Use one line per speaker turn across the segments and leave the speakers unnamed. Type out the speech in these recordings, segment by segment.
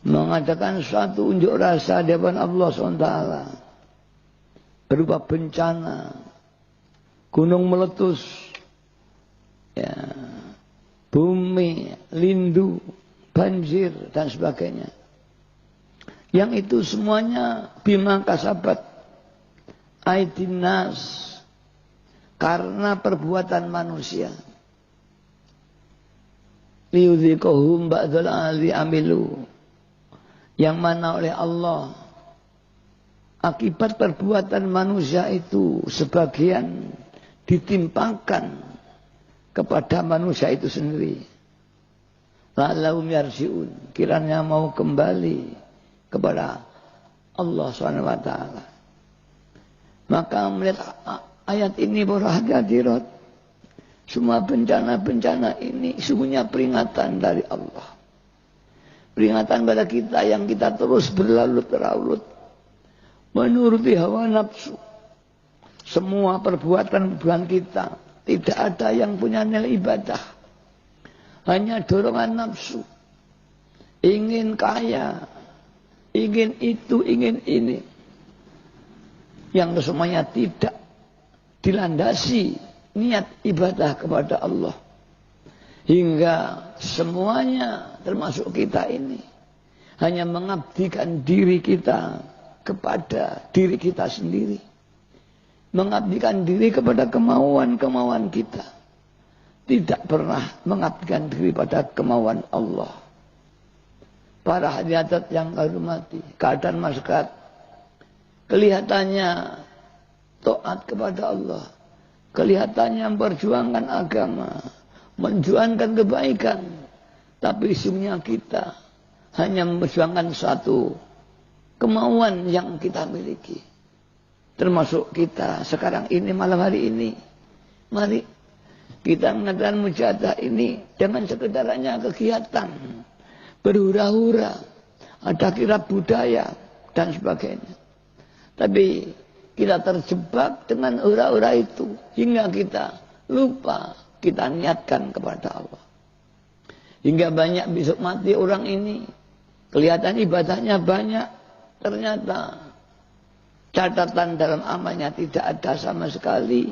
mengadakan suatu unjuk rasa di hadapan Allah SWT berupa bencana, gunung meletus, ya, bumi lindu, banjir dan sebagainya. Yang itu semuanya bima kasabat aydin nas, karena perbuatan manusia. Liyudhiqahum ba'dal alladzi amilu, yang mana oleh Allah akibat perbuatan manusia itu sebagian ditimpakan kepada manusia itu sendiri. La'allahum yarji'un, kiranya mau kembali kepada Allah SWT. Maka melihat ayat ini para hadirat, semua bencana-bencana ini sungguhnya peringatan dari Allah. Peringatan pada kita yang kita terus berlarut-larut menuruti hawa nafsu. Semua perbuatan kita tidak ada yang punya nilai ibadah. Hanya dorongan nafsu. Ingin kaya, ingin itu, ingin ini. Yang semuanya tidak dilandasi niat ibadah kepada Allah. Hingga semuanya termasuk kita ini hanya mengabdikan diri kita kepada diri kita sendiri. Mengabdikan diri kepada kemauan-kemauan kita. Tidak pernah mengabdikan diri pada kemauan Allah. Para hadirat yang kami hormati, keadaan masyarakat kelihatannya taat kepada Allah, kelihatannya memperjuangkan agama, menjuangkan kebaikan, tapi sesungguhnya kita hanya memperjuangkan satu kemauan yang kita miliki. Termasuk kita sekarang ini, malam hari ini, mari kita mengadakan mujahadah ini dengan sekedar hanya kegiatan berhura-hura, ada kirab budaya dan sebagainya. Tapi kita terjebak dengan hura-hura itu hingga kita lupa kita niatkan kepada Allah. Hingga banyak besok mati orang ini kelihatan ibadahnya banyak, ternyata catatan dalam amalnya tidak ada sama sekali.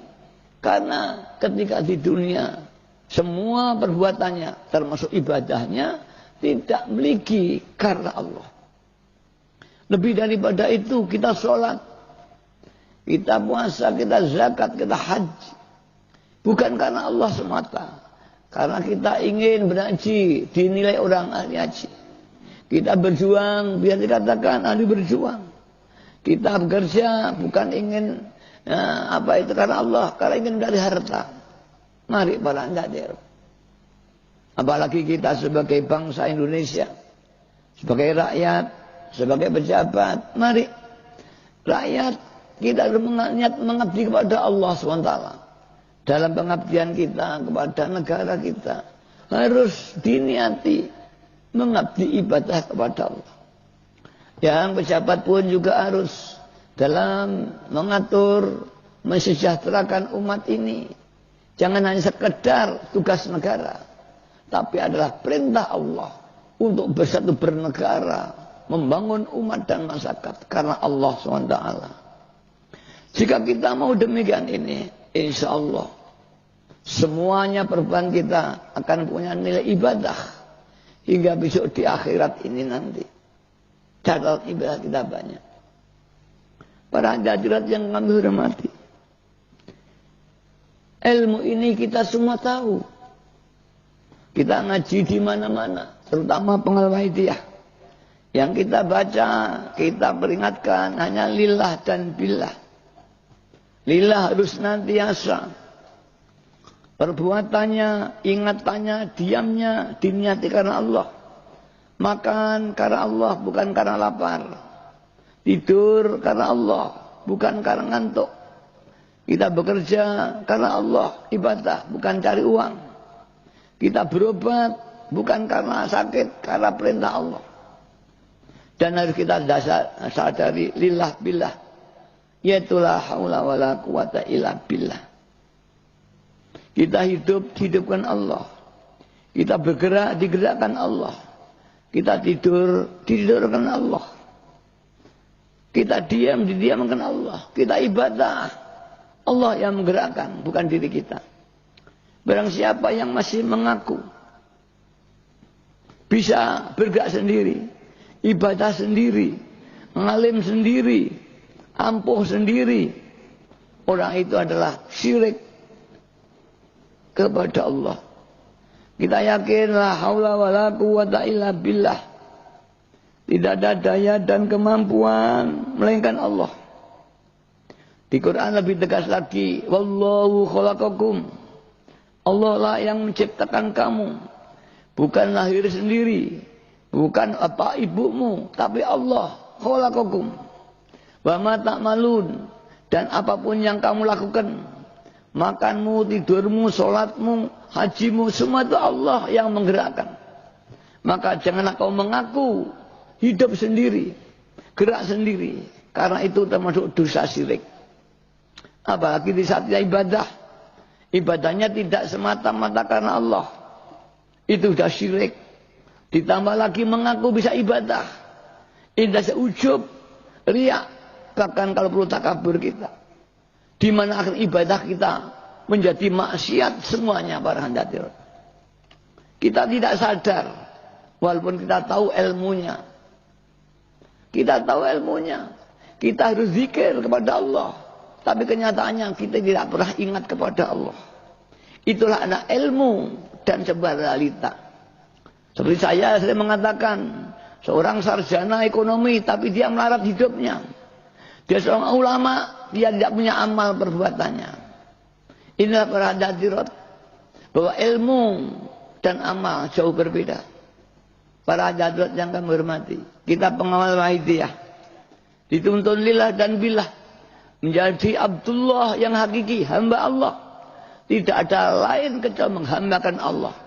Karena ketika di dunia semua perbuatannya termasuk ibadahnya tidak memiliki karena Allah. Lebih daripada itu kita sholat, kita puasa, kita zakat, kita haji. Bukan karena Allah semata. Karena kita ingin berhaji, dinilai orang ahli haji. Kita berjuang biar dikatakan ahli berjuang. Kita bekerja bukan ingin apa itu karena Allah, karena ingin dari harta. Mari para hadirin. Apalagi kita sebagai bangsa Indonesia, sebagai rakyat, sebagai pejabat, mari rakyat kita harus mengabdi kepada Allah SWT. Dalam pengabdian kita kepada negara kita harus diniati mengabdi ibadah kepada Allah. Yang pejabat pun juga harus dalam mengatur, mensejahterakan umat ini. Jangan hanya sekedar tugas negara, tapi adalah perintah Allah untuk bersatu bernegara, membangun umat dan masyarakat karena Allah SWT. Jika kita mau demikian ini, insya Allah semuanya perbuatan kita akan punya nilai ibadah hingga besok di akhirat ini nanti. Catatan ibadah kita banyak. Para hadirat yang kami hormati, ilmu ini kita semua tahu. Kita ngaji di mana-mana, terutama Penghalawaidiyah. Yang kita baca, kita peringatkan hanya lillah dan billah. Lillah harus nantiasa. Perbuatannya, ingatannya, diamnya diniati karena Allah. Makan karena Allah, bukan karena lapar. Tidur karena Allah, bukan karena ngantuk. Kita bekerja karena Allah, ibadah, bukan cari uang. Kita berobat bukan karena sakit, karena perintah Allah. Dan harus kita sadari lillah billah. Yaitu la haula wala quwata illa billah. Kita hidup, dihidupkan Allah. Kita bergerak, digerakkan Allah. Kita tidur, tidurkan Allah. Kita diam, didiamkan Allah. Kita ibadah, Allah yang menggerakkan, bukan diri kita. Barang siapa yang masih mengaku bisa bergerak sendiri, ibadah sendiri, ngalim sendiri, ampuh sendiri, orang itu adalah syirik kepada Allah. Kita yakin la haula wala quwata illa billah. Tidak ada daya dan kemampuan melainkan Allah. Di Quran lebih tegas lagi, wallahu khalaqakum. Allah lah yang menciptakan kamu. Bukan lahir sendiri, bukan apa ibumu, tapi Allah khalaqakum. Wa ma ta'malun, dan apapun yang kamu lakukan, makanmu, tidurmu, sholatmu, hajimu, semua itu Allah yang menggerakkan. Maka janganlah kau mengaku hidup sendiri, gerak sendiri, karena itu termasuk dosa syirik. Apalagi di saat ibadah, ibadahnya tidak semata-mata karena Allah, itu sudah syirik. Ditambah lagi mengaku bisa ibadah, indah seujub, riak, bahkan kalau perlu takabur kita. Di mana akhir ibadah kita menjadi maksiat semuanya para hadirin. Kita tidak sadar, walaupun kita tahu ilmunya. Kita tahu ilmunya. Kita harus zikir kepada Allah. Tapi kenyataannya kita tidak pernah ingat kepada Allah. Itulah anak ilmu dan sebuah realita. Seperti saya mengatakan, seorang sarjana ekonomi tapi dia melarat hidupnya. Dia seorang ulama, dia tidak punya amal perbuatannya. Inilah para hadirat, bahwa ilmu dan amal jauh berbeda. Para hadirat yang kami hormati, kita pengawal wahidiyah dituntun lillah dan billah, menjadi Abdullah yang hakiki, hamba Allah. Tidak ada lain kecuali menghambakan Allah.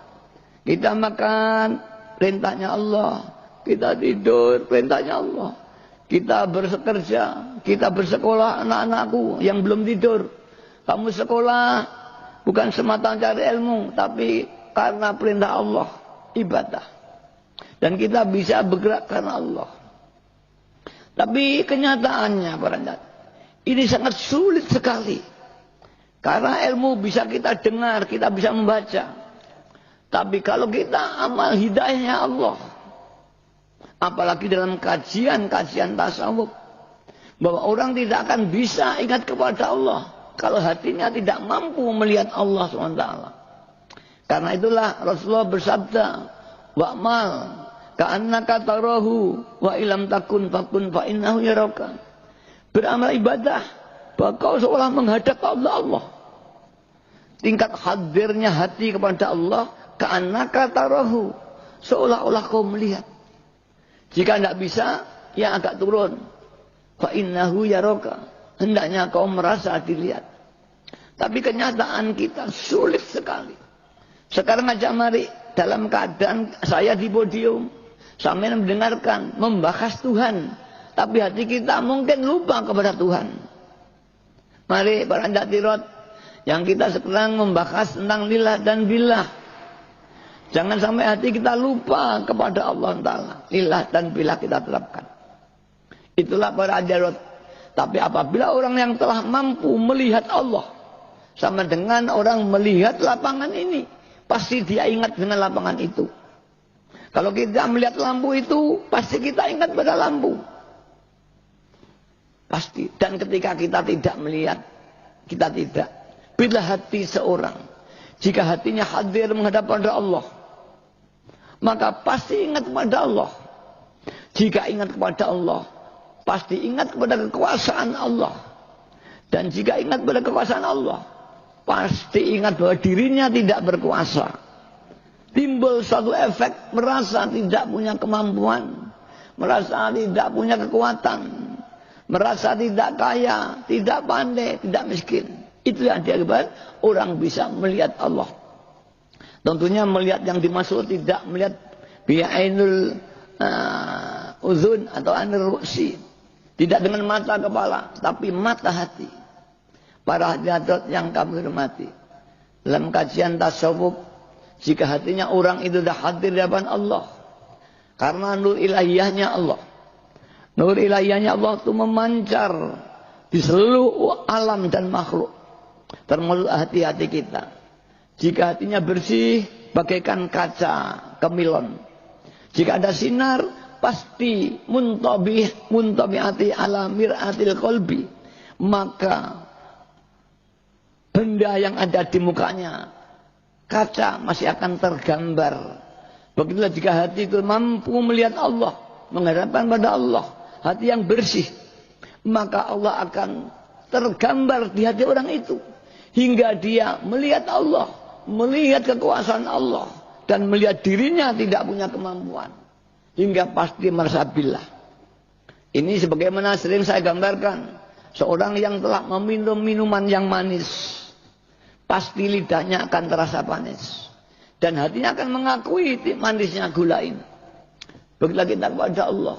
Kita makan, perintahnya Allah. Kita tidur, perintahnya Allah. Kita bekerja, kita bersekolah, anak-anakku yang belum tidur. Kamu sekolah bukan semata mencari ilmu, tapi karena perintah Allah, ibadah. Dan kita bisa bergerak karena Allah. Tapi kenyataannya para hadirin, ini sangat sulit sekali. Karena ilmu bisa kita dengar, kita bisa membaca. Tapi kalau kita amal hidayahnya Allah, apalagi dalam kajian-kajian tasawuf, bahwa orang tidak akan bisa ingat kepada Allah kalau hatinya tidak mampu melihat Allah SWT. Karena itulah Rasulullah bersabda, wa'mal ka'annaka tarahu wa ilam takun fakun fa innahu yaraka. Beramal ibadah bahwa kau seolah menghadap Allah. Tingkat hadirnya hati kepada Allah, ka'annaka tarahu, seolah-olah kau melihat. Jika tidak bisa, ya agak turun. Fa innahu yaraka, hendaknya kau merasa dilihat. Tapi kenyataan kita sulit sekali. Sekarang aja mari, dalam keadaan saya di podium, sambil mendengarkan, membahas Tuhan, tapi hati kita mungkin lupa kepada Tuhan. Mari para hadirat, yang kita sekarang membahas tentang lillah dan billah, jangan sampai hati kita lupa kepada Allah Ta'ala. Lillah dan billah kita terapkan. Itulah para hadirat. Tapi apabila orang yang telah mampu melihat Allah, sama dengan orang melihat lapangan ini, pasti dia ingat dengan lapangan itu. Kalau kita melihat lampu itu, pasti kita ingat pada lampu. Pasti. Dan ketika kita tidak melihat, kita tidak. Bila hati seorang, jika hatinya hadir menghadap pada Allah, maka pasti ingat kepada Allah. Jika ingat kepada Allah, pasti ingat kepada kekuasaan Allah. Dan jika ingat kepada kekuasaan Allah, pasti ingat bahwa dirinya tidak berkuasa. Timbul suatu efek merasa tidak punya kemampuan, merasa tidak punya kekuatan, merasa tidak kaya, tidak pandai, tidak miskin. Itu yang diakibatkan orang bisa melihat Allah. Tentunya melihat yang dimaksud tidak melihat bi'ainul uzun atau ainul ru'si. Tidak dengan mata kepala, tapi mata hati. Para hadirat yang kami hormati, dalam kajian tasawuf, jika hatinya orang itu sudah hadir di hadapan Allah, Karena nur ilahiyahnya Allah. Nur ilahiyahnya Allah itu memancar di seluruh alam dan makhluk. Termasuk hati-hati kita. Jika hatinya bersih, bagaikan kaca kemilon. Jika ada sinar, pasti muntabi'ati ala mir'atil qalbi. Maka benda yang ada di mukanya, kaca masih akan tergambar. Begitulah jika hati itu mampu melihat Allah, menghadapkan pada Allah, hati yang bersih, maka Allah akan tergambar di hati orang itu. Hingga dia melihat Allah, melihat kekuasaan Allah, dan melihat dirinya tidak punya kemampuan. Hingga pasti merasa billah. Ini sebagaimana sering saya gambarkan. Seorang yang telah meminum minuman yang manis, pasti lidahnya akan terasa manis. Dan hatinya akan mengakui manisnya gula ini. Begitulah kita kepada Allah.